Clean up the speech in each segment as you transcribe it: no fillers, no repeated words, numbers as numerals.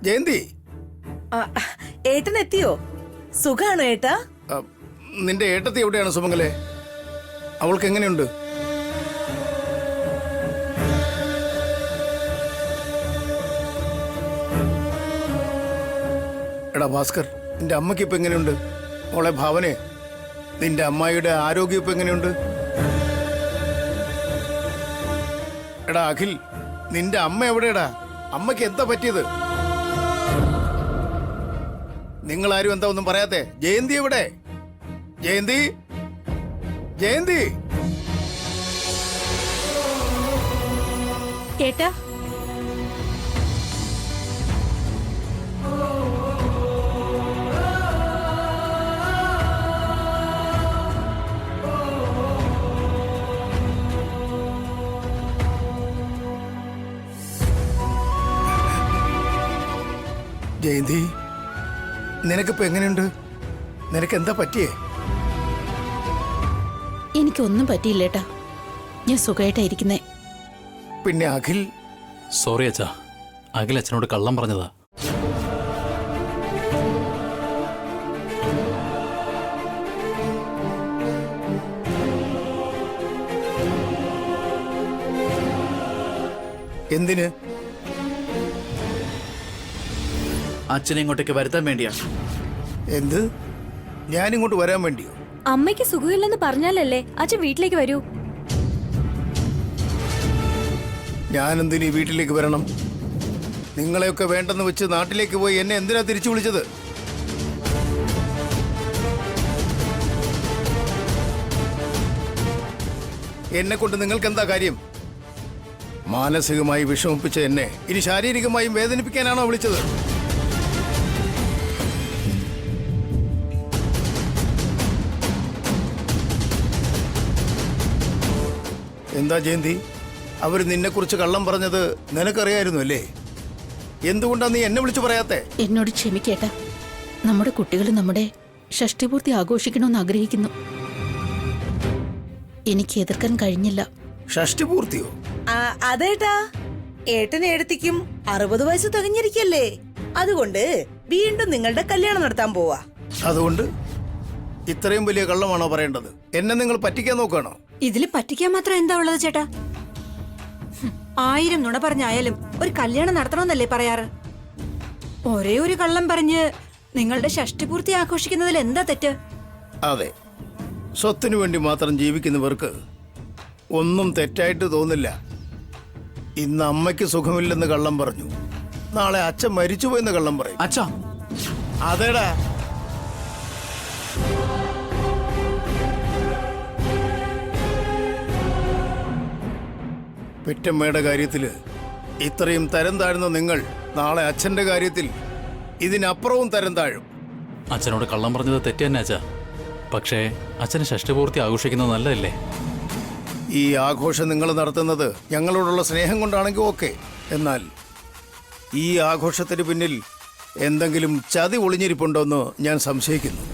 ജയന്തി, ഏട്ടൻ എത്തിയോ? സുഖാണോ ഏട്ടാ? നിന്റെ ഏട്ടത്തി എവിടെയാണ് സുമംഗലെ? അവൾക്ക് എങ്ങനെയുണ്ട്? എടാ ഭാസ്കർ, നിന്റെ അമ്മയ്ക്ക് ഇപ്പൊ എങ്ങനെയുണ്ട്? മോളെ ഭാവനെ, നിന്റെ അമ്മായിയുടെ ആരോഗ്യം ഇപ്പൊ എങ്ങനെയുണ്ട്? എടാ അഖിൽ, നിന്റെ അമ്മ എവിടെയാടാ? അമ്മയ്ക്ക് എന്താ പറ്റിയത്? നിങ്ങളാരും എന്താ ഒന്നും പറയാത്തെ? ജയന്തി എവിടെ? ജയന്തി, ജയന്തി. ഏട്ടാ, ജയന്തി, നിനക്കിപ്പോ എങ്ങനെയുണ്ട്? നിനക്ക് എന്താ പറ്റിയേ? എനിക്കൊന്നും പറ്റിയില്ലേട്ടാ, ഞാൻ സുഖമായിട്ടായിരിക്കുന്നേ. പിന്നെ അഖിൽ? സോറി അച്ഛാ, അഖിൽ അച്ഛനോട് കള്ളം പറഞ്ഞതാ. എന്തിന്? അച്ഛനെ ഇങ്ങോട്ടേക്ക് വരുത്താൻ വേണ്ടിയാ. എന്ത്? ഞാനിങ്ങോട്ട് വരാൻ വേണ്ടിയോ? അമ്മയ്ക്ക് സുഖമില്ലെന്ന് പറഞ്ഞാലല്ലേ അച്ഛൻ വീട്ടിലേക്ക് വരൂ. ഞാനെന്തിനീ വീട്ടിലേക്ക് വരണം? നിങ്ങളെയൊക്കെ വേണ്ടെന്ന് വെച്ച് നാട്ടിലേക്ക് പോയി എന്നെ എന്തിനാ തിരിച്ചു വിളിച്ചത്? എന്നെ കൊണ്ട് നിങ്ങൾക്ക് എന്താ കാര്യം? മാനസികമായി വിഷമിപ്പിച്ച എന്നെ ഇനി ശാരീരികമായും വേദനിപ്പിക്കാനാണോ വിളിച്ചത്? എന്താ ജയന്തി, അവർ നിന്നെക്കുറിച്ച് കള്ളം പറഞ്ഞത് നിനക്കറിയായിരുന്നു അല്ലേ? എന്തുകൊണ്ടാ നീ എന്നെ വിളിച്ചു പറയാത്തെ? എന്നോട് ക്ഷമിക്കേട്ടാ, നമ്മുടെ കുട്ടികൾ നമ്മുടെ ഷഷ്ടിപൂർത്തി ആഘോഷിക്കണമെന്ന് ആഗ്രഹിക്കുന്നു. എനിക്ക് എതിർക്കാൻ കഴിഞ്ഞില്ല. ഷഷ്ടിപൂർത്തിയോ? അതേട്ടാ, ഏട്ടൻ ഏടത്തിക്കും 60 വയസ്സ് തികഞ്ഞിരിക്കല്ലേ. അതുകൊണ്ട് വീണ്ടും നിങ്ങളുടെ കല്യാണം നടത്താൻ പോവാ. അതുകൊണ്ട് ഇത്രയും വലിയ കള്ളമാണോ പറയേണ്ടത്? എന്നെ നിങ്ങൾ പറ്റിക്കാൻ നോക്കുകയാണോ? ഇതില് പറ്റിക്കാൻ മാത്രം എന്താ ഉള്ളത് ചേട്ടാ? 1000 നുണ പറഞ്ഞായാലും ഒരു കല്യാണം നടത്തണമെന്നല്ലേ പറയാറ്? ഒരേ ഒരു കള്ളം പറഞ്ഞ് നിങ്ങളുടെ ഷഷ്ടിപൂർത്തി ആഘോഷിക്കുന്നതിൽ എന്താ തെറ്റ്? അതെ, സ്വത്തിനു വേണ്ടി മാത്രം ജീവിക്കുന്നവർക്ക് ഒന്നും തെറ്റായിട്ട് തോന്നില്ല. ഇന്ന് അമ്മയ്ക്ക് സുഖമില്ലെന്ന് കള്ളം പറഞ്ഞു, നാളെ അച്ഛൻ മരിച്ചുപോയെന്ന് കള്ളം പറയും. അച്ഛാ, അതേടാ. പെറ്റമ്മയുടെ കാര്യത്തില് ഇത്രയും തരം താഴ്ന്ന നിങ്ങൾ നാളെ അച്ഛന്റെ കാര്യത്തിൽ ഇതിനപ്പുറവും തരം താഴും. അച്ഛനോട് കള്ളം പറഞ്ഞത് തെറ്റ് തന്നെ അച്ഛാ. പക്ഷേ അച്ഛന് ഷഷ്ടിപൂർത്തി ആഘോഷിക്കുന്നത് നല്ലതല്ലേ? ഈ ആഘോഷം നിങ്ങൾ നടത്തുന്നത് ഞങ്ങളോടുള്ള സ്നേഹം കൊണ്ടാണെങ്കിൽ ഓക്കെ. എന്നാൽ ഈ ആഘോഷത്തിന് പിന്നിൽ എന്തെങ്കിലും ചതി ഒളിഞ്ഞിരിപ്പുണ്ടോയെന്ന് ഞാൻ സംശയിക്കുന്നു.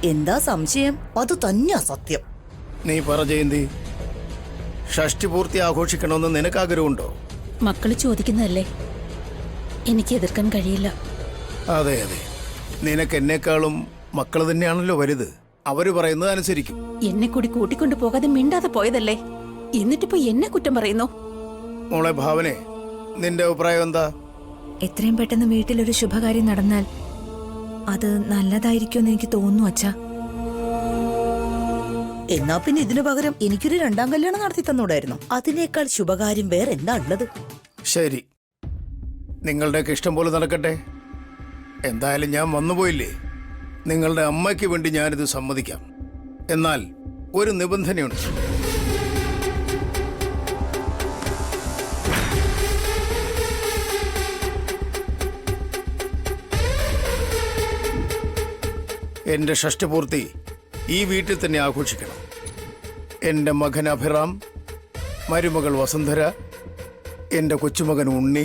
എന്താ സംശയം? അത് തന്നെയാ സത്യം. നീ പറ ജയന്തി, ഷഷ്ടിപൂർത്തി ആഘോഷിക്കണമെന്ന് നിനക്ക് ആഗ്രഹമുണ്ടോ? മക്കള് ചോദിക്കുന്നതല്ലേ, എനിക്ക് എതിർക്കാൻ കഴിയില്ല. അതെ അതെ, നിനക്ക് എന്നെക്കാളും മക്കൾ തന്നെയാണല്ലോ വലുത്. അവര് പറയുന്നത് അനുസരിക്കും. എന്നെ കൂടി കൂട്ടിക്കൊണ്ടു പോകാതെ മിണ്ടാതെ പോയതല്ലേ, എന്നിട്ടിപ്പോ എന്നെ കുറ്റം പറയുന്നു. മോളെ ഭാവനെ, നിന്റെ അഭിപ്രായം എന്താ? എത്രയും പെട്ടെന്ന് വീട്ടിലൊരു ശുഭകാര്യം നടന്നാൽ അത് നല്ലതായിരിക്കുമെന്ന് എനിക്ക് തോന്നുന്നു അച്ഛാ. എന്നാ പിന്നെ ഇതിനു പകരം എനിക്കൊരു 2ാം കല്യാണം നടത്തി തന്നൂടായിരുന്നു? അതിനേക്കാൾ ശുഭകാര്യം വേറെ എന്താ ഉള്ളത്? ശരി, നിങ്ങളുടെയൊക്കെ ഇഷ്ടം പോലെ നടക്കട്ടെ. എന്തായാലും ഞാൻ വന്നുപോയില്ലേ, നിങ്ങളുടെ അമ്മയ്ക്ക് വേണ്ടി ഞാനിത് സമ്മതിക്കാം. എന്നാൽ ഒരു നിബന്ധനയുണ്ട്. എന്റെ ഷഷ്ടിപൂർത്തി ഈ വീട്ടിൽ തന്നെ ആഘോഷിക്കണം. എൻ്റെ മകൻ അഭിറാം, മരുമകൾ വസുന്ധര, എൻ്റെ കൊച്ചുമകൻ ഉണ്ണി,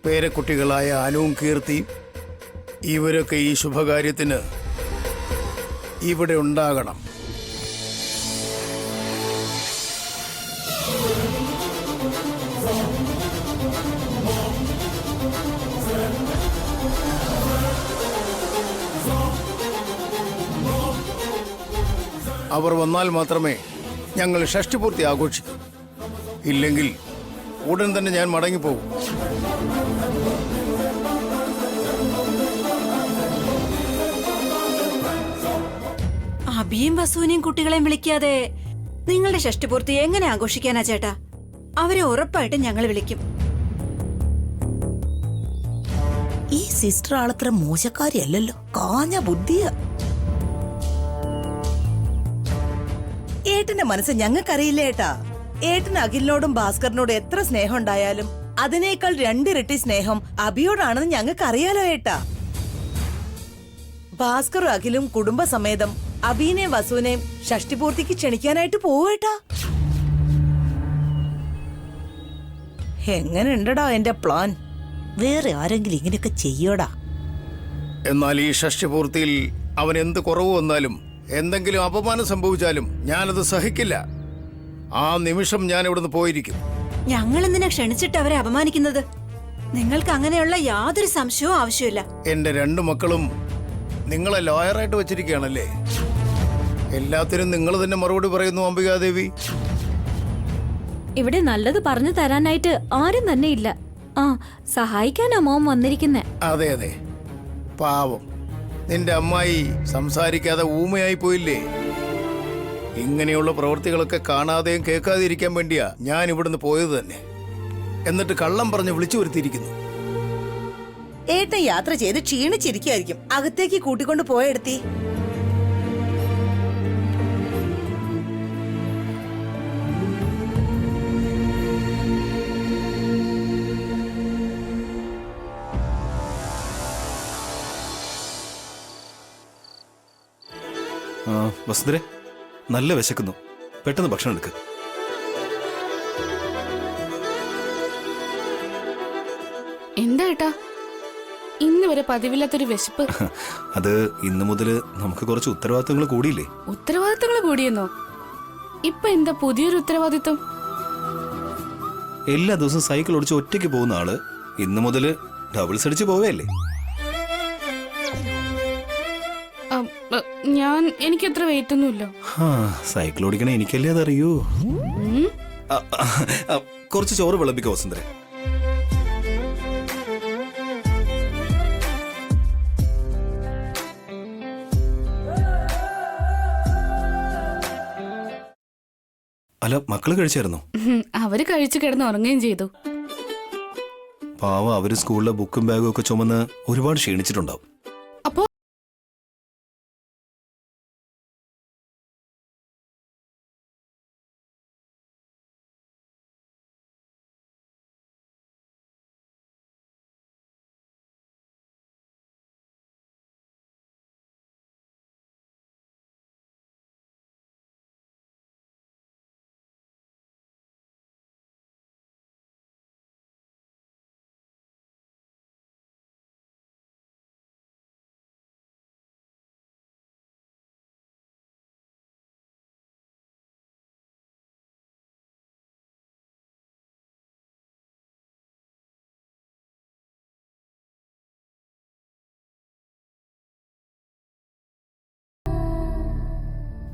പേരക്കുട്ടികളായ അനുവും കീർത്തിയും, ഇവരൊക്കെ ഈ ശുഭകാര്യത്തിന് ഇവിടെ ഉണ്ടാകണം. അവർ വന്നാൽ മാത്രമേ ഞങ്ങൾ ഷഷ്ടിപൂർത്തി ആഘോഷിക്കൂ. ഇല്ലെങ്കിൽ ഉടൻ തന്നെ ഞാൻ മടങ്ങിപ്പോകും. അബിയും വസുവിനെയും കുട്ടികളെയും വിളിക്കാതെ നിങ്ങളുടെ ഷഷ്ടിപൂർത്തി എങ്ങനെ ആഘോഷിക്കാനാ ചേട്ടാ? അവരെ ഉറപ്പായിട്ടും ഞങ്ങൾ വിളിക്കും. ഈ സിസ്റ്റർ ആളത്ര മോശക്കാരിയല്ലല്ലോ, കാഞ്ഞ ബുദ്ധിയ. ഏട്ടന്റെ മനസ്സ് ഞങ്ങൾക്കറിയില്ല ഏട്ടാ. ഏട്ടന് അഖിലിനോടും ഭാസ്കറിനോടും എത്ര സ്നേഹം ഉണ്ടായാലും അതിനേക്കാൾ 2 ഇരട്ടി സ്നേഹം അബിയോടാണെന്ന് ഞങ്ങൾക്കറിയാലോ ഏട്ടാ. ഭാസ്കറും അഖിലും കുടുംബസമേതം അബീനെയും വസുവിനെയും ഷഷ്ടിപൂർത്തിക്ക് ക്ഷണിക്കാനായിട്ട് പോവേട്ടാ. എങ്ങനെയുണ്ടടാ എന്റെ പ്ലാൻ? വേറെ ആരെങ്കിലും ഇങ്ങനെയൊക്കെ ചെയ്യോടാ? എന്നാൽ ഈ ഷഷ്ടിപൂർത്തിയിൽ അവൻ എന്ത് കുറവ് വന്നാലും എന്തെങ്കിലും അപമാനം സംഭവിച്ചാലും ഞാനത് സഹിക്കില്ല. ആ നിമിഷം ഞാൻ ഇവിടുന്ന് പോയിരിക്കും. ഞങ്ങൾ എന്തിനാ ക്ഷണിച്ചിട്ട് അവരെ അപമാനിക്കുന്നത്? നിങ്ങൾക്ക് അങ്ങനെയുള്ള യാതൊരു സംശയവും ആവശ്യമില്ല. എന്റെ 2 മക്കളും നിങ്ങളെ ലോയറായിട്ട് വെച്ചിരിക്കുകയാണല്ലേ? എല്ലാത്തിനും നിങ്ങൾ തന്നെ മറുപടി പറയുന്നു അംബികാദേവി. ഇവിടെ നല്ലത് പറഞ്ഞു തരാനായിട്ട് ആരും തന്നെ ഇല്ല. സഹായിക്കാനാ മോൻ വന്നിരിക്കുന്നെ. അതെ അതെ, പാവം നിന്റെ അമ്മായി സംസാരിക്കാതെ ഊമയായി പോയില്ലേ? ഇങ്ങനെയുള്ള പ്രവൃത്തികളൊക്കെ കാണാതെയും കേൾക്കാതിരിക്കാൻ വേണ്ടിയാ ഞാൻ ഇവിടുന്ന് പോയത് തന്നെ. എന്നിട്ട് കള്ളം പറഞ്ഞ് വിളിച്ചു വരുത്തിയിരിക്കുന്നു. ഏട്ടൻ യാത്ര ചെയ്ത് ക്ഷീണിച്ചിരിക്കായിരിക്കും. അകത്തേക്ക് കൂട്ടിക്കൊണ്ട് പോയെടുത്തി. വസുന്ധരെ, നല്ല വിശക്കുന്നു. പെട്ടെന്ന് ഭക്ഷണം എടുക്ക്. എന്താ ഏട്ടാ ഇന്ന് വരെ പതിവില്ലാത്തൊരു വിശപ്പ്? അത് ഇന്നു മുതൽ നമുക്ക് കുറച്ച് ഉത്തരവാദിത്തങ്ങൾ കൂടിയില്ലേ? ഉത്തരവാദിത്തങ്ങൾ കൂടിയെന്നോ? ഇപ്പൊ എന്താ പുതിയൊരു ഉത്തരവാദിത്വം? എല്ലാ ദിവസവും സൈക്കിൾ ഓടിച്ച് ഒറ്റയ്ക്ക് പോകുന്ന ആള് ഇന്നു മുതൽ ഡബിൾസ് അടിച്ച് പോവുകയല്ലേ? എനിക്കത്ര വെയിറ്റ് ഒന്നുമില്ല. സൈക്കിൾ ഓടിക്കണേ എനിക്കല്ലേ അതറിയൂ. കുറച്ച് ചോറ് വിളമ്പിക്കോ വസുന്ധരെ. അല്ല, മക്കള് കഴിച്ചായിരുന്നോ? അവര് കഴിച്ചു കിടന്ന് ഉറങ്ങുകയും ചെയ്തു. പാവം, അവര് സ്കൂളിലെ ബുക്കും ബാഗും ഒക്കെ ചുമന്ന് ഒരുപാട് ക്ഷീണിച്ചിട്ടുണ്ടാവും. അപ്പോ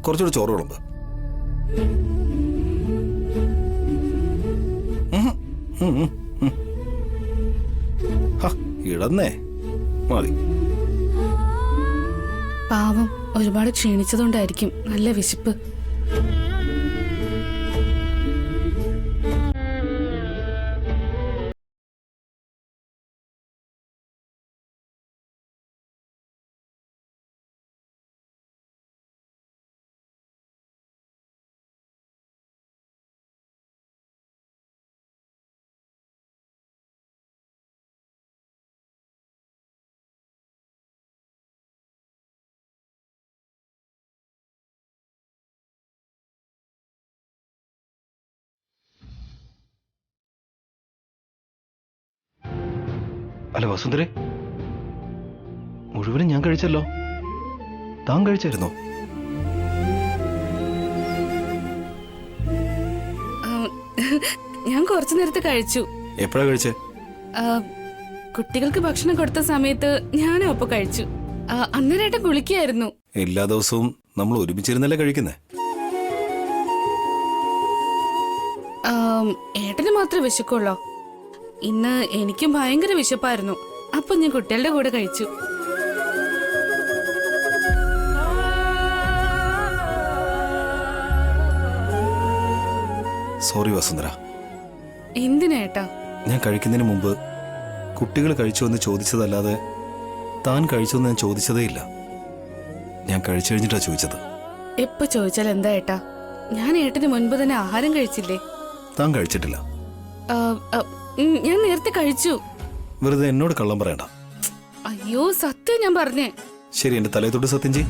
കുറച്ചുകൂടെ ചോറ് വിളമ്പ്. ഇടന്നേ മതി. പാവം ഒരുപാട് ക്ഷീണിച്ചതുകൊണ്ടായിരിക്കും നല്ല വിശപ്പ്. അല്ല വസുന്ധരെ, മുഴുവനും ഞാൻ കഴിച്ചല്ലോ. താൻ കഴിച്ചായിരുന്നോ? ഞാൻ കുറച്ചു നേരത്തെ കഴിച്ചു. എപ്പോഴാ കഴിച്ചേ? കുട്ടികൾക്ക് ഭക്ഷണം കൊടുത്ത സമയത്ത് ഞാനും അപ്പൊ കഴിച്ചു. അന്നേരമായിട്ട് കുളിക്കായിരുന്നു. എല്ലാ ദിവസവും നമ്മൾ ഒരുമിച്ചിരുന്നല്ലേ കഴിക്കുന്നേ? ഏട്ടന് മാത്രമേ വിശക്കുള്ളോ? ഇന്ന് എനിക്കും ഭയങ്കര വിശപ്പായിരുന്നു. അപ്പൊ ഞാൻ കുട്ടികളുടെ കൂടെ കഴിച്ചു. സോറി വസുന്ധര. എന്തിനാ ഏട്ടാ? ഞാൻ കഴിക്കുന്നതിന് മുമ്പ് കുട്ടികൾ കഴിച്ചോ എന്ന് ചോദിച്ചതല്ലാതെ താൻ കഴിച്ചോ എന്ന് ഞാൻ ചോദിച്ചതേ ഇല്ല. ഞാൻ കഴിച്ചു കഴിഞ്ഞിട്ടാ ചോദിച്ചത്. എപ്പോ ചോദിച്ചാൽ എന്താ ഏട്ടാ? ഞാൻ ഏട്ടന് മുൻപ് തന്നെ ആഹാരം കഴിച്ചില്ലേ? താൻ കഴിച്ചിട്ടില്ല. ഞാൻ നേരത്തെ കഴിച്ചു. വെറുതെ എന്നോട് കള്ളം പറയണ്ട. അയ്യോ, സത്യം ഞാൻ പറഞ്ഞേ. ശരി, എന്റെ തലയെ തൊട്ട് സത്യം ചെയ്.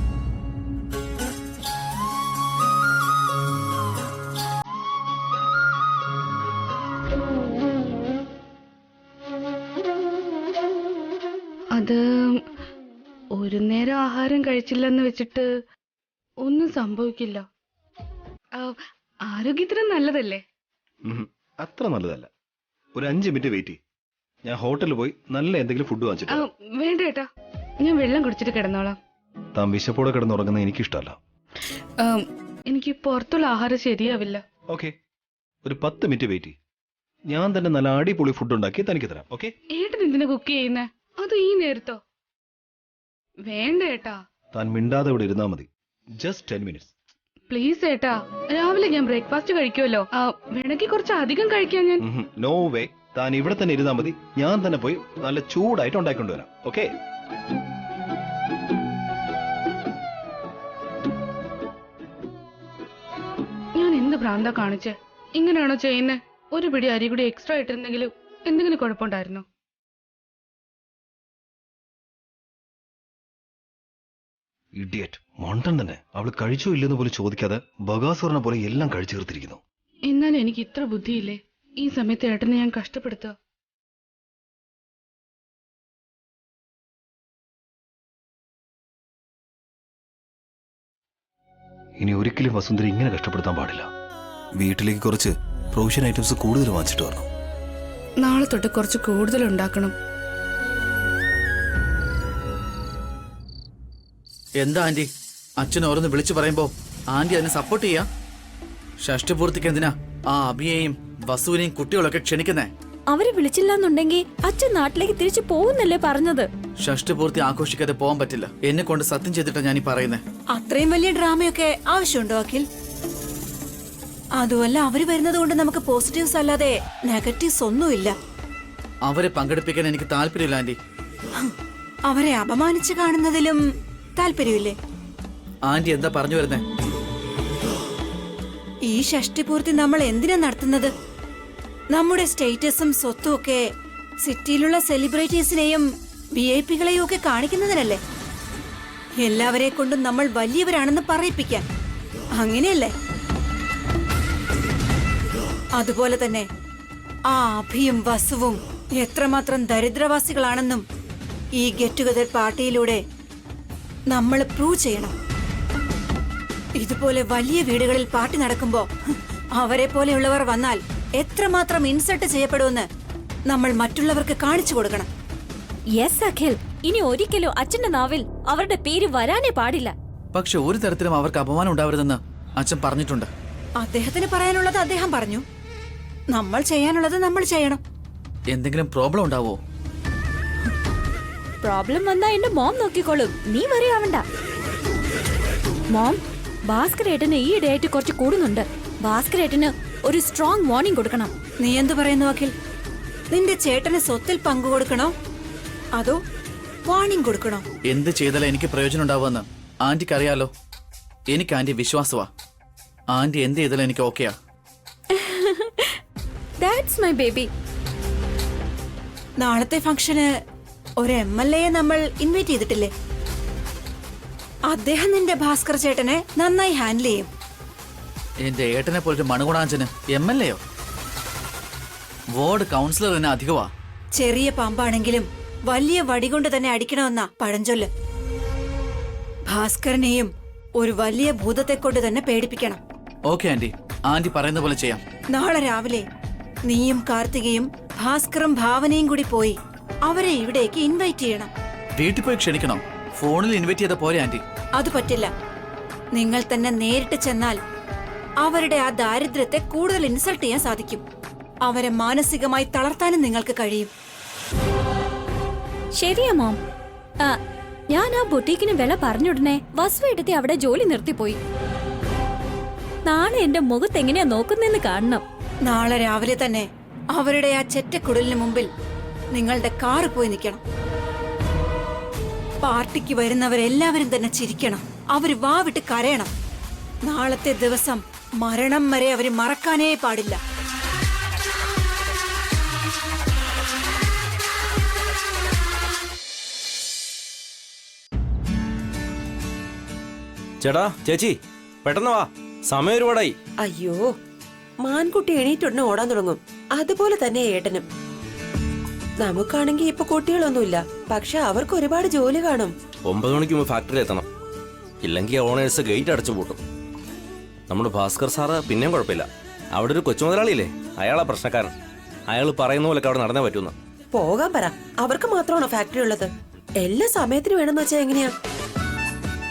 അത് ഒരു നേരം ആഹാരം കഴിച്ചില്ലെന്ന് വെച്ചിട്ട് ഒന്നും സംഭവിക്കില്ല. ആരോഗ്യത്തിന് നല്ലതല്ലേ? അത്ര നല്ലതല്ല. ഒരു 5 മിനിറ്റ് വെയിറ്റ് ചെയ്യ്. ഞാൻ ഹോട്ടലിൽ പോയി നല്ല എന്തെങ്കിലും ഫുഡ് വാങ്ങിച്ചിട്ട്. വേണ്ട ഏട്ടാ, ഞാൻ വെള്ളം കുടിച്ചിട്ട് കിടന്നോളാം. താൻ വിശപ്പോടെ കിടന്നുറങ്ങുന്നത് എനിക്കിഷ്ടമല്ല. എനിക്ക് പുറത്തുള്ള ആഹാരം ശരിയാവില്ല. ഓക്കെ, ഒരു 10 മിനിറ്റ് വെയിറ്റ് ചെയ്യ്. ഞാൻ തന്നെ നല്ല അടിപൊളി ഫുഡ് ഉണ്ടാക്കി തനിക്ക് തരാം. ഓക്കെ? ഏട്ടൻ എന്തിനാ കുക്ക് ചെയ്യുന്നേ? അത് ഈ നേരത്തോ? വേണ്ട ഏട്ടാ. താൻ മിണ്ടാതെ ഇവിടെ ഇരുന്നാ മതി. Just 10 minutes. പ്ലീസ് ഏട്ടാ, രാവിലെ ഞാൻ ബ്രേക്ക്ഫാസ്റ്റ് കഴിക്കുമല്ലോ. വേണമെങ്കിൽ കുറച്ച് അധികം കഴിക്കാൻ ഞാൻ. No way. താൻ ഇവിടെ തന്നെ ഇരുന്നാ മതി. ഞാൻ തന്നെ പോയി നല്ല ചൂടായിട്ട് ഉണ്ടാക്കിക്കൊണ്ടുവരാം. ഓക്കെ? ഞാൻ എന്ത് ഭ്രാന്താ കാണിച്ചേ? ഇങ്ങനെയാണോ ചെയ്യുന്നേ? ഒരു പിടി അരി കൂടി എക്സ്ട്രാ ഇട്ടിരുന്നെങ്കിലും എന്തെങ്കിലും കുഴപ്പമുണ്ടായിരുന്നോ? ഇഡിയറ്റ്, മണ്ടൻ തന്നെ. അവള് കഴിച്ചോ ഇല്ലെന്ന് പോലും ചോദിക്കാതെ ബഗാസുറിനെ പോലെ എല്ലാം കഴിച്ചു തീർത്തിരിക്കുന്നു. എന്നാലും എനിക്ക് ഇത്ര ബുദ്ധിയില്ലേ? ഈ സമയത്ത് ഏട്ടനെ ഞാൻ കഷ്ടപ്പെടുത്തുക. ഇനി ഒരിക്കലും വസുന്ധര ഇങ്ങനെ കഷ്ടപ്പെടുത്താൻ പാടില്ല. വീട്ടിലേക്ക് കുറച്ച് പ്രൊവിഷൻ ഐറ്റംസ് കൂടുതൽ വാങ്ങിച്ചിട്ട് വരണം. നാളെ തൊട്ട് കുറച്ച് കൂടുതൽ ഉണ്ടാക്കണം. എന്താ ആന്റി, അച്ഛൻ ഓരോന്ന് വിളിച്ചു പറയുമ്പോ ആന്റി അതിനെ സപ്പോർട്ട് ചെയ്യാ? ഷഷ്ടിപൂർത്തിക്ക് എന്തിനാ ആ അഭിയെയും വസുവിനെയും കുട്ടികളൊക്കെ ക്ഷണിക്കുന്നേ? അവരെ വിളിച്ചില്ലെന്നുണ്ടെങ്കിൽ അച്ഛൻ നാട്ടിലേക്ക് തിരിച്ചു പോകുന്നല്ലേ പറഞ്ഞത്? ഷഷ്ടിപൂർത്തി ആഘോഷിക്കാതെ പോകാൻ പറ്റില്ല. എന്നെ കൊണ്ട് സത്യം ചെയ്തിട്ടാ ഞാൻ ഈ പറയുന്നേ. അത്രയും വലിയ ഡ്രാമയൊക്കെ ആവശ്യമുണ്ടോ അഖിൽ? അതുമല്ല, അവര് വരുന്നത് കൊണ്ട് നമുക്ക് പോസിറ്റീവ്സ് അല്ലാതെ നെഗറ്റീവ്സ് ഒന്നുമില്ല. അവരെ പങ്കെടുപ്പിക്കാൻ എനിക്ക് താല്പര്യമില്ല ആന്റി. അവരെ അപമാനിച്ച് കാണുന്നതിലും താല്പര്യമില്ലേ? ആന്റി എന്താ പറഞ്ഞു വരുന്നേ? ഈ ഷഷ്ടിപൂർത്തി നമ്മൾ എന്തിനാ നടത്തുന്നത്? നമ്മുടെ സ്റ്റേറ്റസും സ്വത്തും ഒക്കെ സിറ്റിയിലുള്ള സെലിബ്രിറ്റീസിനെയും VIP കളെയും ഒക്കെ കാണിക്കുന്നതിനല്ലേ? എല്ലാവരെ കൊണ്ടും നമ്മൾ വലിയവരാണെന്ന് പറയിപ്പിക്കാൻ, അങ്ങനെയല്ലേ? അതുപോലെ തന്നെ ആ അഭിയും വസുവും എത്രമാത്രം ദരിദ്രവാസികളാണെന്നും ഈ ഗെറ്റ് ടുഗദർ പാർട്ടിയിലൂടെ നമ്മൾ പ്രൂവ് ചെയ്യണം. ഇതുപോലെ വലിയ വീടുകളിൽ പാർട്ടി നടക്കുമ്പോ അവരെ പോലെയുള്ളവർ വന്നാൽ എത്രമാത്രം ഇൻസൾട്ട് ചെയ്യപ്പെടുമെന്ന് നമ്മൾ മറ്റുള്ളവർക്ക് കാണിച്ചു കൊടുക്കണം. യെസ് അഖിൽ, ഇനി ഒരിക്കലും അച്ഛന്റെ നാവിൽ അവരുടെ പേര് വരാനേ പാടില്ല. പക്ഷെ ഒരു തരത്തിലും അവർക്ക് അപമാനം ഉണ്ടാവരുതെന്ന് അച്ഛൻ പറഞ്ഞിട്ടുണ്ട്. അദ്ദേഹത്തിന് പറയാനുള്ളത് അദ്ദേഹം പറഞ്ഞു. നമ്മൾ ചെയ്യാനുള്ളത് നമ്മൾ ചെയ്യണം. എന്തെങ്കിലും പ്രോബ്ലം ഉണ്ടാവോ? പ്രോബ്ലം വന്നാ എന്റെ മോം നോക്കിക്കോളും, നീ വരെയാവണ്ട. മോം, ഭാസ്കരേട്ടന് ഈ ഇടയായിട്ട് കുറച്ച് കൂടുന്നുണ്ട്. ഭാസ്കരേട്ടന് ഒരു സ്ട്രോങ് വാർണിംഗ് കൊടുക്കണം. നീ എന്തു പറയുന്നു അഖിൽ? നിന്റെ ചേട്ടന് സ്വത്തിൽ പങ്കുകൊടുക്കണോ അതോ വാർണിംഗ് കൊടുക്കണോ? എന്ത് ചെയ്താലും എനിക്ക് പ്രയോജനം ഉണ്ടാവുമെന്ന് ആന്റിക്ക് അറിയാലോ. എനിക്ക് ആന്റി വിശ്വാസമാ. ആന്റി എന്ത് ചെയ്താലും എനിക്ക് ഓക്കെയാ. That's my baby. നാളത്തെ ഫംഗ്ഷന് ഒരു MLA നമ്മൾ ഇൻവൈറ്റ് ചെയ്തിട്ടില്ലേ? അദ്ദേഹം നിന്റെ ഭാസ്കർ ചേട്ടനെ നന്നായി ഹാൻഡിൽ ചെയ്യും. എന്റെ ഏട്ടനെ പോലൊരു മണുകുണാഞ്ചന് MLA യോ? വാർഡ് കൗൺസിലർ തന്നെ അധികമാ. ചെറിയ പാമ്പാണെങ്കിലും വലിയ വടി കൊണ്ട് തന്നെ അടിക്കണമെന്നാ പഴഞ്ചൊല്ല്. ഭാസ്കരനെയും ഒരു വലിയ ഭൂതത്തെ കൊണ്ട് തന്നെ പേടിപ്പിക്കണം. ഓക്കെ ആന്റി, ആന്റി പറയുന്ന പോലെ ചെയ്യാം. നാളെ രാവിലെ നീയും കാർത്തികയും ഭാസ്കറും ഭാവനയും കൂടി പോയി അവരെ ഇവിടേക്ക് ഇൻവൈറ്റ് ചെയ്യണം. വീട്ടിൽ പോയി ക്ഷണിക്കണം. ഫോണിൽ ഇൻവൈറ്റ് ചെയ്ത പോരെ ആന്റി? അത് പറ്റില്ല. നിങ്ങൾ തന്നെ നേരിട്ട് ചെന്നാൽ അവരുടെ ആ ദാരിദ്ര്യത്തെ കൂടുതൽ ഇൻസൾട്ട് ചെയ്യാൻ സാധിക്കും. അവരെ മാനസികമായി തളർത്താനും നിങ്ങൾക്ക് കഴിയും. ശരിയാ മോം. ഞാൻ ആ ബൊട്ടീക്കിന് വില പറഞ്ഞുടനെ വസുവേട്ടത്തി അവിടെ ജോലി നിർത്തിപ്പോയി. നാളെ എന്റെ മുഖത്ത് എങ്ങനെയാ നോക്കുന്നെന്ന് കാണണം. നാളെ രാവിലെ തന്നെ അവരുടെ ആ ചെറ്റക്കുടലിന് മുമ്പിൽ നിങ്ങളുടെ കാറ് പോയി നിൽക്കണം. പാർട്ടിക്ക് വരുന്നവരെല്ലാവരും തന്നെ ചിരിക്കണം. അവര് വാവിട്ട് കരയണം. നാളത്തെ ദിവസം മരണം വരെ അവര് മറക്കാനേ പാടില്ല. ചേട്ടാ ചേച്ചി പെട്ടെന്ന് വാ, സമയം ഒരുപാടായി. അയ്യോ, മാൻകുട്ടി എണീറ്റുടനെ ഓടാൻ തുടങ്ങും. അതുപോലെ തന്നെ ഏട്ടനും. നമുക്കാണെങ്കി ഇപ്പൊ കുട്ടികളൊന്നുമില്ല, പക്ഷെ അവർക്ക് ഒരുപാട് ജോലി കാണും. 9 മണിക്ക് മുമ്പ് ഫാക്ടറിയിൽ എത്തണം, ഇല്ലെങ്കിൽ ഓണേഴ്സ് ഗേറ്റ് അടച്ചു പൂട്ടും. നമ്മുടെ ഭാസ്കർ സാറ് പിന്നെയും കുഴപ്പമില്ല. അവിടെ ഒരു കൊച്ചു മുതലാളിയില്ലേ, അയാളാ പ്രശ്നക്കാരൻ. അയാൾ പറയുന്ന പോലൊക്കെ അവിടെ നടന്നേ പറ്റുന്ന. പോകാൻ പറ. അവർക്ക് മാത്രമാണോ ഫാക്ടറി ഉള്ളത്? എല്ലാ സമയത്തിന് വേണമെന്ന് വെച്ചാൽ എങ്ങനെയാ?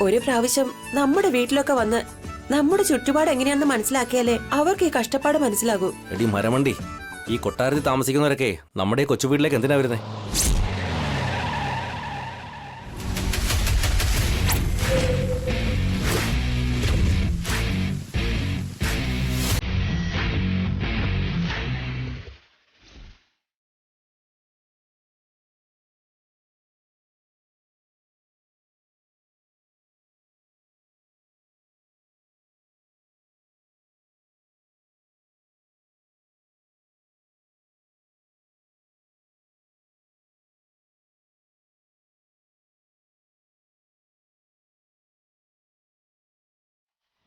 ഒരു പ്രാവശ്യം നമ്മുടെ വീട്ടിലൊക്കെ വന്ന് നമ്മുടെ ചുറ്റുപാട് എങ്ങനെയാണെന്ന് മനസ്സിലാക്കിയാലേ അവർക്ക് ഈ കഷ്ടപ്പാട് മനസ്സിലാകൂ. എടി മരമണ്ടി, ഈ കൊട്ടാരത്തിൽ താമസിക്കുന്നവരൊക്കെ നമ്മുടെ കൊച്ചു വീട്ടിലേക്ക് എന്തിനാ വരുന്നേ?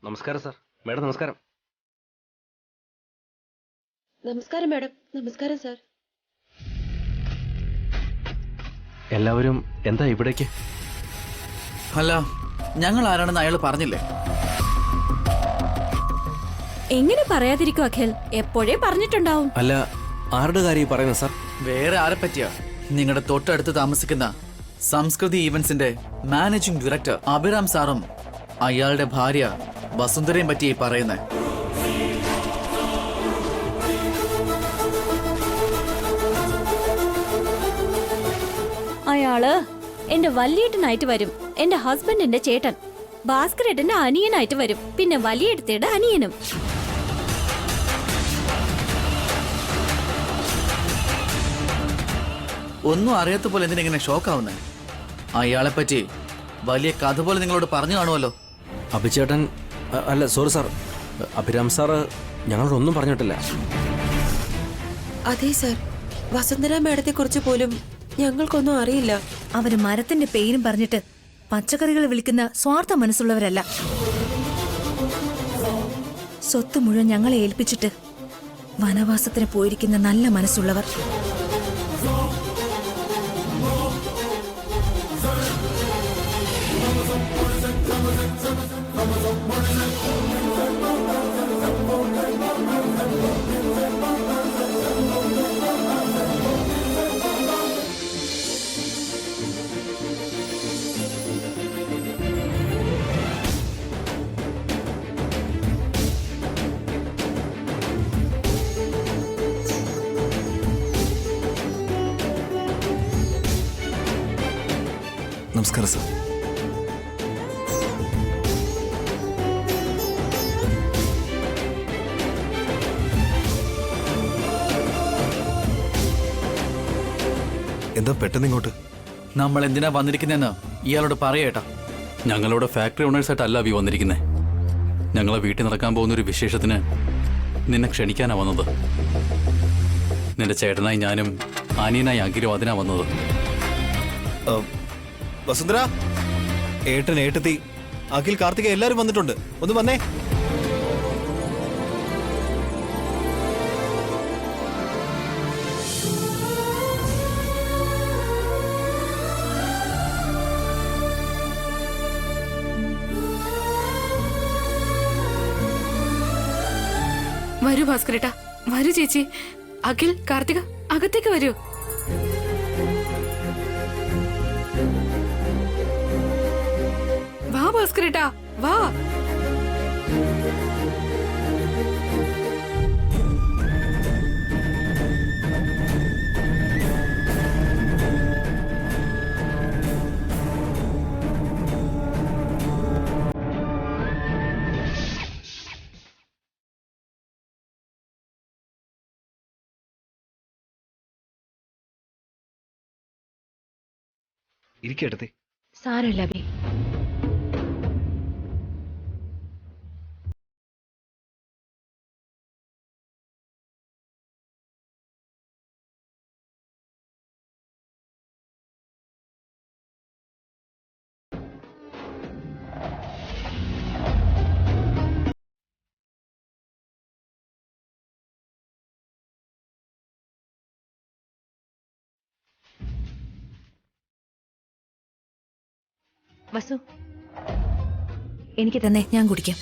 നമസ്കാരം സാർ. മേഡം നമസ്കാരം. നമസ്കാരം മാഡം. നമസ്കാരം സാർ. എല്ലാവരും എന്താ ഇവിടേക്ക്? അല്ല, ഞങ്ങൾ ആരാണെന്ന് അയാൾ പറഞ്ഞില്ലേ? എങ്ങനെ പറയാതിരിക്കും അഖിൽ? എപ്പോഴേ പറഞ്ഞിട്ടുണ്ടാവും. അല്ല, ആരുടെ കാര്യം പറയുന്നത് സാർ? വേറെ ആരെ പറ്റിയാ? നിങ്ങളുടെ തൊട്ടടുത്ത് താമസിക്കുന്ന സംസ്കൃതി ഈവന്റ്സിന്റെ മാനേജിംഗ് ഡയറക്ടർ അഭിറാം സാറും അയാളുടെ ഭാര്യ വസുന്ധരയും പറ്റി പറയുന്നേ. അയാള് എന്റെ വല്യേട്ടനായിട്ട് വരും, എന്റെ ഹസ്ബൻഡിന്റെ ചേട്ടൻ. ഭാസ്കരേട്ടന്റെ അനിയനായിട്ട് വരും, പിന്നെ വലിയേട്ടത്തിയുടെ അനിയനും. ഒന്നും അറിയാത്ത പോലെ എന്തിനെങ്ങനെ ഷോക്കാവുന്നേ? അയാളെ പറ്റി വലിയ കഥ പോലെ നിങ്ങളോട് പറഞ്ഞു കാണുമല്ലോ. അഭിചേട്ടൻ, അല്ല സോറി സാർ, അഭിരാം സാറ് ഞങ്ങളോടൊന്നും പറഞ്ഞിട്ടില്ല. അതെ സാർ, വസുന്ധര മാഡത്തെ കുറിച്ച് പോലും ഞങ്ങൾക്കൊന്നും അറിയില്ല. അവര് മരത്തിന്റെ പേരും പറഞ്ഞിട്ട് പച്ചക്കറികൾ വിളിക്കുന്ന സ്വാർത്ഥ മനസ്സുള്ളവരല്ല. സ്വത്ത് മുഴുവൻ ഞങ്ങളെ ഏൽപ്പിച്ചിട്ട് വനവാസത്തിന് പോയിരിക്കുന്ന നല്ല മനസ്സുള്ളവർ. നമസ്കാരം സാർ. എന്താ പെട്ടെന്ന് ഇങ്ങോട്ട്? നമ്മൾ എന്തിനാ വന്നിരിക്കുന്നതെന്ന് ഇയാളോട് പറയേട്ടാ. ഞങ്ങളോട് ഫാക്ടറി ഓണേഴ്സായിട്ടല്ല അഭി വന്നിരിക്കുന്നേ. ഞങ്ങളെ വീട്ടിൽ നടക്കാൻ പോകുന്നൊരു വിശേഷത്തിന് നിന്നെ ക്ഷണിക്കാനാ വന്നത്. നിന്റെ ചേട്ടനായി ഞാനും അനിയനായി അഖിലും അതിനാ വന്നത്. വസുന്ധര, ഏട്ടൻ, ഏട്ടത്തി, അഖിൽ, കാർത്തിക എല്ലാരും വന്നിട്ടുണ്ട്. ഒന്ന് വന്നേ. വരൂ ഭാസ്കരേട്ടാ, വരൂ ചേച്ചി. അഖിൽ, കാർത്തിക, അകത്തേക്ക് വരൂ. വാ ഭാസ്കരേട്ടാ, വാ. ഇരിക്കേട്ടത്തെ. സാരമില്ല അഭി. വസു, എനിക്ക് തന്നെ, ഞാൻ കുടിക്കാം.